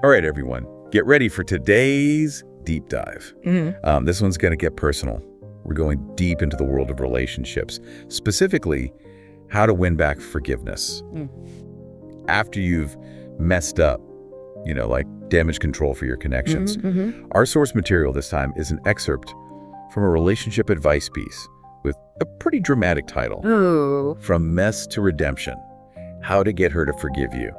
All right, everyone, get ready for today's deep dive. This one's going to get personal. We're going deep into the world of relationships, specifically how to win back forgiveness. After you've messed up, like damage control for your connections. Our source material this time is an excerpt from a relationship advice piece with a pretty dramatic title. Ooh. From Mess to Redemption, How to Get Her to Forgive You.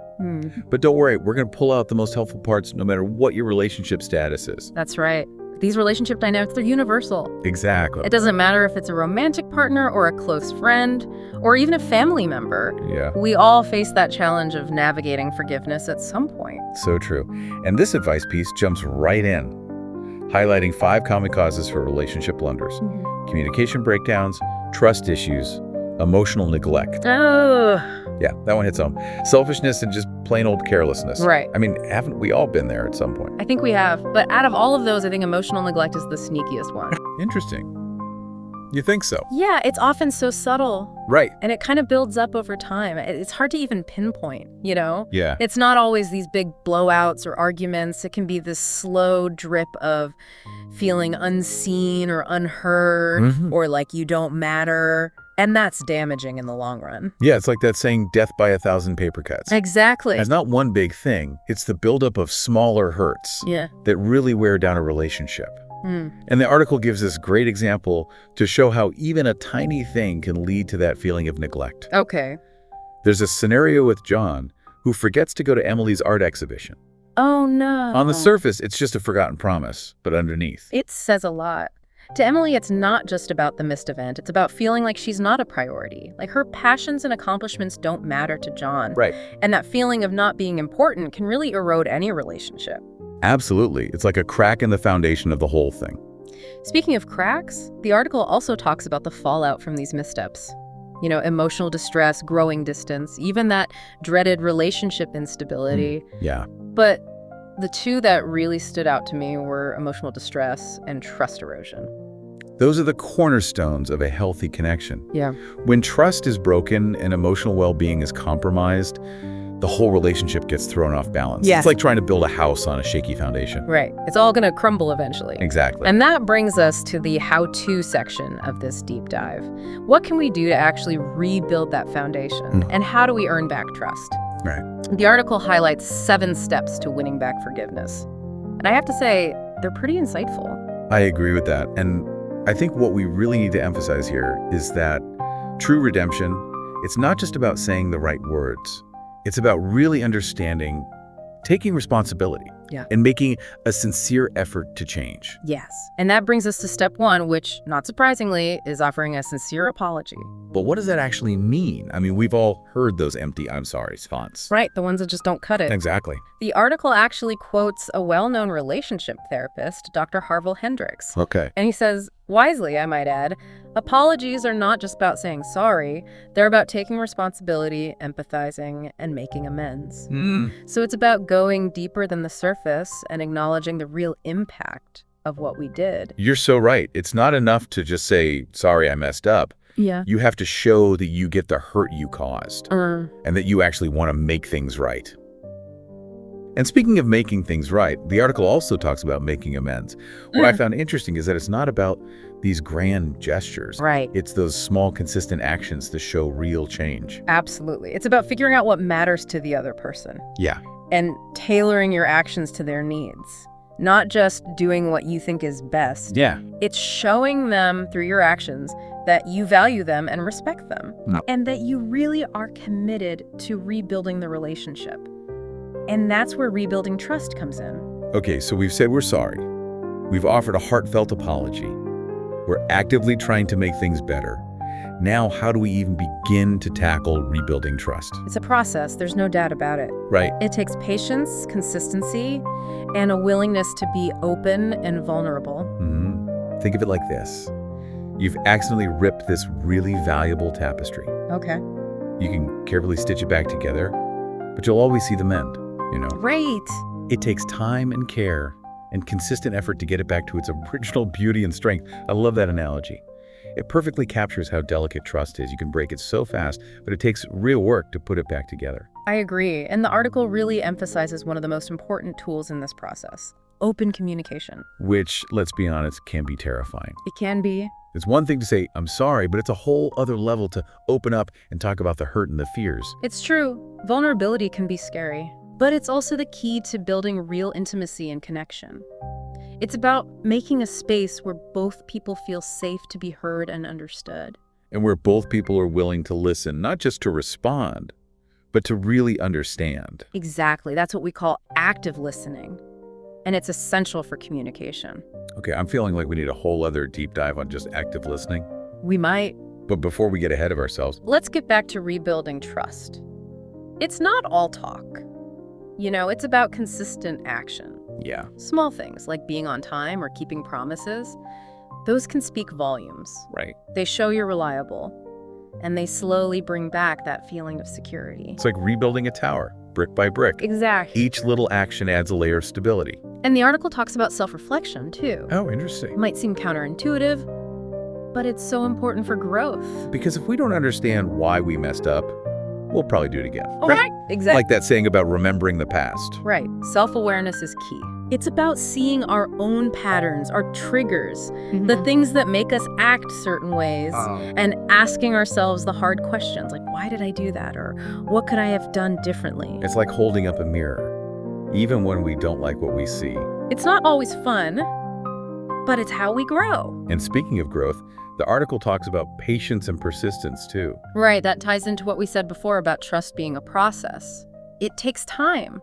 But don't worry, we're going to pull out the most helpful parts no matter what your relationship status is. That's right. These relationship dynamics, they're universal. Exactly. It doesn't matter if it's a romantic partner or a close friend or even a family member. Yeah. We all face that challenge of navigating forgiveness at some point. So true. And this advice piece jumps right in, highlighting 5 common causes for relationship blunders: communication breakdowns, trust issues, emotional neglect. Oh. Yeah, that one hits home. Selfishness and just plain old carelessness. Right. I mean, haven't we all been there at some point? I think we have. But out of all of those, I think emotional neglect is the sneakiest one. Interesting. You think so? Yeah, it's often so subtle. Right. And it kind of builds up over time. It's hard to even pinpoint, Yeah. It's not always these big blowouts or arguments. It can be this slow drip of feeling unseen or unheard or like you don't matter. And that's damaging in the long run. Yeah, it's like that saying, death by 1,000 paper cuts. Exactly. It's not one big thing. It's the buildup of smaller hurts that really wear down a relationship. And the article gives this great example to show how even a tiny thing can lead to that feeling of neglect. Okay. There's a scenario with John, who forgets to go to Emily's art exhibition. Oh, no. On the surface, it's just a forgotten promise, but underneath. It says a lot. To Emily, it's not just about the missed event. It's about feeling like she's not a priority. Like her passions and accomplishments don't matter to John. Right. And that feeling of not being important can really erode any relationship. Absolutely. It's like a crack in the foundation of the whole thing. Speaking of cracks, the article also talks about the fallout from these missteps. Emotional distress, growing distance, even that dreaded relationship instability. Yeah. But the two that really stood out to me were emotional distress and trust erosion. Those are the cornerstones of a healthy connection. Yeah. When trust is broken and emotional well-being is compromised, the whole relationship gets thrown off balance. Yes. It's like trying to build a house on a shaky foundation. Right. It's all going to crumble eventually. Exactly. And that brings us to the how-to section of this deep dive. What can we do to actually rebuild that foundation? And how do we earn back trust? Right. The article highlights 7 steps to winning back forgiveness. And I have to say, they're pretty insightful. I agree with that. And I think what we really need to emphasize here is that true redemption, it's not just about saying the right words. It's about really understanding, taking responsibility, and making a sincere effort to change. Yes. And that brings us to step 1, which, not surprisingly, is offering a sincere apology. But what does that actually mean? I mean, we've all heard those empty "I'm sorry" fonts. Right, the ones that just don't cut it. Exactly. The article actually quotes a well-known relationship therapist, Dr. Harville Hendrix. Okay. And he says, wisely, I might add, apologies are not just about saying sorry. They're about taking responsibility, empathizing, and making amends. So it's about going deeper than the surface and acknowledging the real impact of what we did. You're so right. It's not enough to just say, sorry, I messed up. Yeah. You have to show that you get the hurt you caused and that you actually want to make things right. And speaking of making things right, the article also talks about making amends. What I found interesting is that it's not about these grand gestures. Right. It's those small, consistent actions that show real change. Absolutely. It's about figuring out what matters to the other person Yeah. and tailoring your actions to their needs, not just doing what you think is best. Yeah. It's showing them through your actions that you value them and respect them, and that you really are committed to rebuilding the relationship. And that's where rebuilding trust comes in. Okay, so we've said we're sorry. We've offered a heartfelt apology. We're actively trying to make things better. Now, how do we even begin to tackle rebuilding trust? It's a process, there's no doubt about it. Right. It takes patience, consistency, and a willingness to be open and vulnerable. Think of it like this. You've accidentally ripped this really valuable tapestry. Okay. You can carefully stitch it back together, but you'll always see the mend, Great. It takes time and care and consistent effort to get it back to its original beauty and strength. I love that analogy. It perfectly captures how delicate trust is. You can break it so fast, but it takes real work to put it back together. I agree, and the article really emphasizes one of the most important tools in this process: open communication. Which, let's be honest, can be terrifying. It can be. It's one thing to say, I'm sorry, but it's a whole other level to open up and talk about the hurt and the fears. It's true. Vulnerability can be scary, but it's also the key to building real intimacy and connection. It's about making a space where both people feel safe to be heard and understood. And where both people are willing to listen, not just to respond, but to really understand. Exactly. That's what we call active listening. And it's essential for communication. Okay, I'm feeling like we need a whole other deep dive on just active listening. We might. But before we get ahead of ourselves, Let's get back to rebuilding trust. It's not all talk. It's about consistent action. yeah, Small things like being on time or keeping promises, those can speak volumes. right. They show you're reliable, and they slowly bring back that feeling of security. It's like rebuilding a tower, brick by brick. Exactly. Each little action adds a layer of stability. And the article talks about self-reflection, too. Oh, interesting. It might seem counterintuitive, but it's so important for growth. Because if we don't understand why we messed up, we'll probably do it again. Right. Exactly. Like that saying about remembering the past. Right. Self-awareness is key. It's about seeing our own patterns, our triggers, the things that make us act certain ways, and asking ourselves the hard questions like, why did I do that? Or what could I have done differently? It's like holding up a mirror, even when we don't like what we see. It's not always fun, but it's how we grow. And speaking of growth, the article talks about patience and persistence too. Right. That ties into what we said before about trust being a process. It takes time,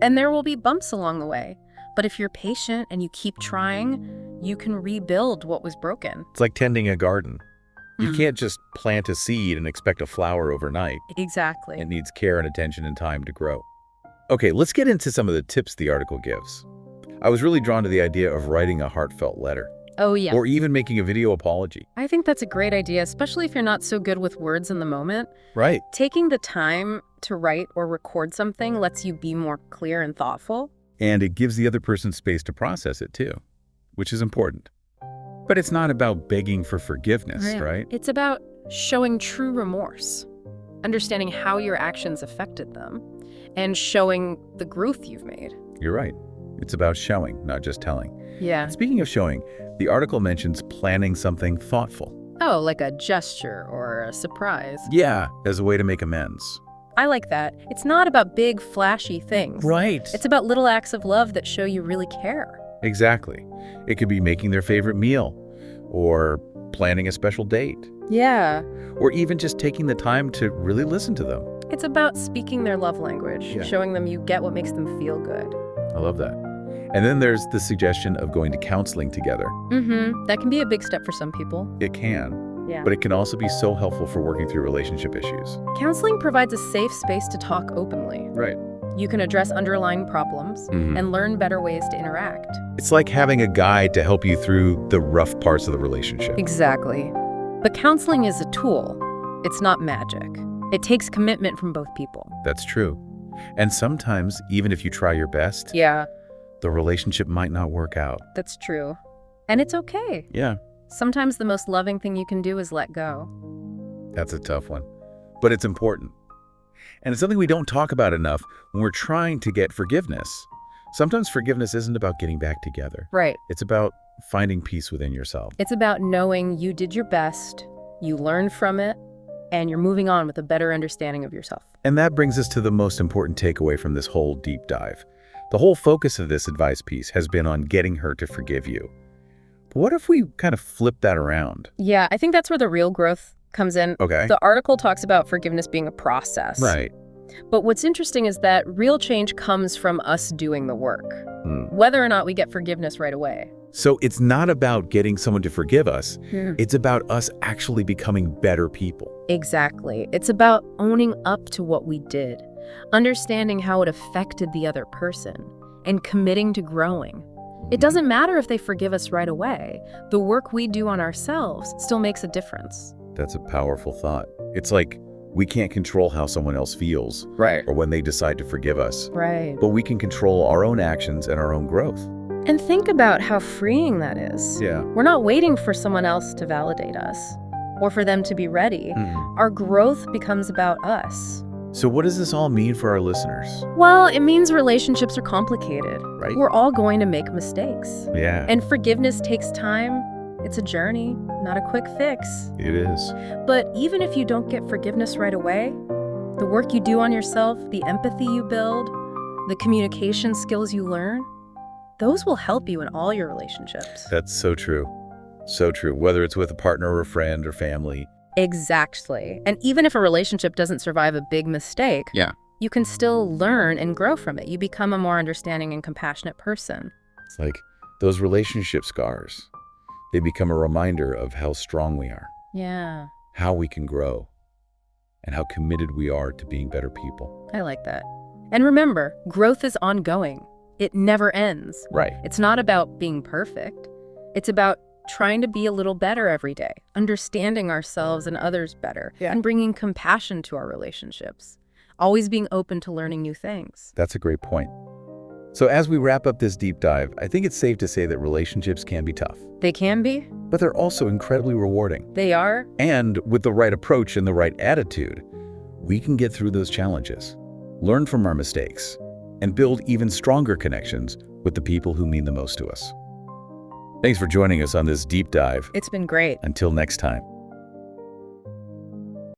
and there will be bumps along the way. But if you're patient and you keep trying, you can rebuild what was broken. It's like tending a garden. You can't just plant a seed and expect a flower overnight. Exactly. It needs care and attention and time to grow. Okay, let's get into some of the tips the article gives. I was really drawn to the idea of writing a heartfelt letter, Oh, yeah. or even making a video apology. I think that's a great idea, especially if you're not so good with words in the moment. Right. Taking the time to write or record something lets you be more clear and thoughtful. And it gives the other person space to process it too, which is important. But it's not about begging for forgiveness, right? It's about showing true remorse, understanding how your actions affected them, and showing the growth you've made. You're right. It's about showing, not just telling. Yeah. Speaking of showing, the article mentions planning something thoughtful. Oh, like a gesture or a surprise. Yeah, as a way to make amends. I like that. It's not about big, flashy things. Right. It's about little acts of love that show you really care. Exactly. It could be making their favorite meal, or planning a special date, Yeah. or even just taking the time to really listen to them. It's about speaking their love language, Yeah. showing them you get what makes them feel good. I love that. And then there's the suggestion of going to counseling together. That can be a big step for some people. It can, Yeah. but it can also be so helpful for working through relationship issues. Counseling provides a safe space to talk openly. Right. You can address underlying problems and learn better ways to interact. It's like having a guide to help you through the rough parts of the relationship. Exactly. But counseling is a tool. It's not magic. It takes commitment from both people. That's true. And sometimes, even if you try your best, Yeah, the relationship might not work out. that's true. And it's okay. Yeah, Sometimes the most loving thing you can do is let go. that's a tough one. But it's important. And it's something we don't talk about enough when we're trying to get forgiveness. Sometimes forgiveness isn't about getting back together. Right. It's about finding peace within yourself. It's about knowing you did your best, you learned from it, and you're moving on with a better understanding of yourself. And that brings us to the most important takeaway from this whole deep dive. The whole focus of this advice piece has been on getting her to forgive you. But what if we kind of flip that around? Yeah, I think that's where the real growth comes in. Okay. The article talks about forgiveness being a process. Right. But what's interesting is that real change comes from us doing the work, whether or not we get forgiveness right away. So it's not about getting someone to forgive us. It's about us actually becoming better people. Exactly. It's about owning up to what we did, understanding how it affected the other person, and committing to growing. It doesn't matter if they forgive us right away. The work we do on ourselves still makes a difference. That's a powerful thought. It's like we can't control how someone else feels Right. or when they decide to forgive us, Right. but we can control our own actions and our own growth. And think about how freeing that is. Yeah. We're not waiting for someone else to validate us or for them to be ready. Our growth becomes about us. So what does this all mean for our listeners? Well, it means relationships are complicated. Right. We're all going to make mistakes. Yeah, And forgiveness takes time. It's a journey, not a quick fix. it is. But even if you don't get forgiveness right away, the work you do on yourself, the empathy you build, the communication skills you learn, those will help you in all your relationships. That's so true. So true. Whether it's with a partner or a friend or family. Exactly. And even if a relationship doesn't survive a big mistake, you can still learn and grow from it. You become a more understanding and compassionate person. It's like those relationship scars. They become a reminder of how strong we are, Yeah, how we can grow, and how committed we are to being better people. I like that. And remember, growth is ongoing. It never ends. Right. It's not about being perfect. It's about trying to be a little better every day, understanding ourselves and others better, and bringing compassion to our relationships. Always being open to learning new things. That's a great point. So as we wrap up this deep dive, I think it's safe to say that relationships can be tough, They can be. but they're also incredibly rewarding. They are. And with the right approach and the right attitude, we can get through those challenges, learn from our mistakes, and build even stronger connections with the people who mean the most to us. Thanks for joining us on this deep dive. It's been great. Until next time.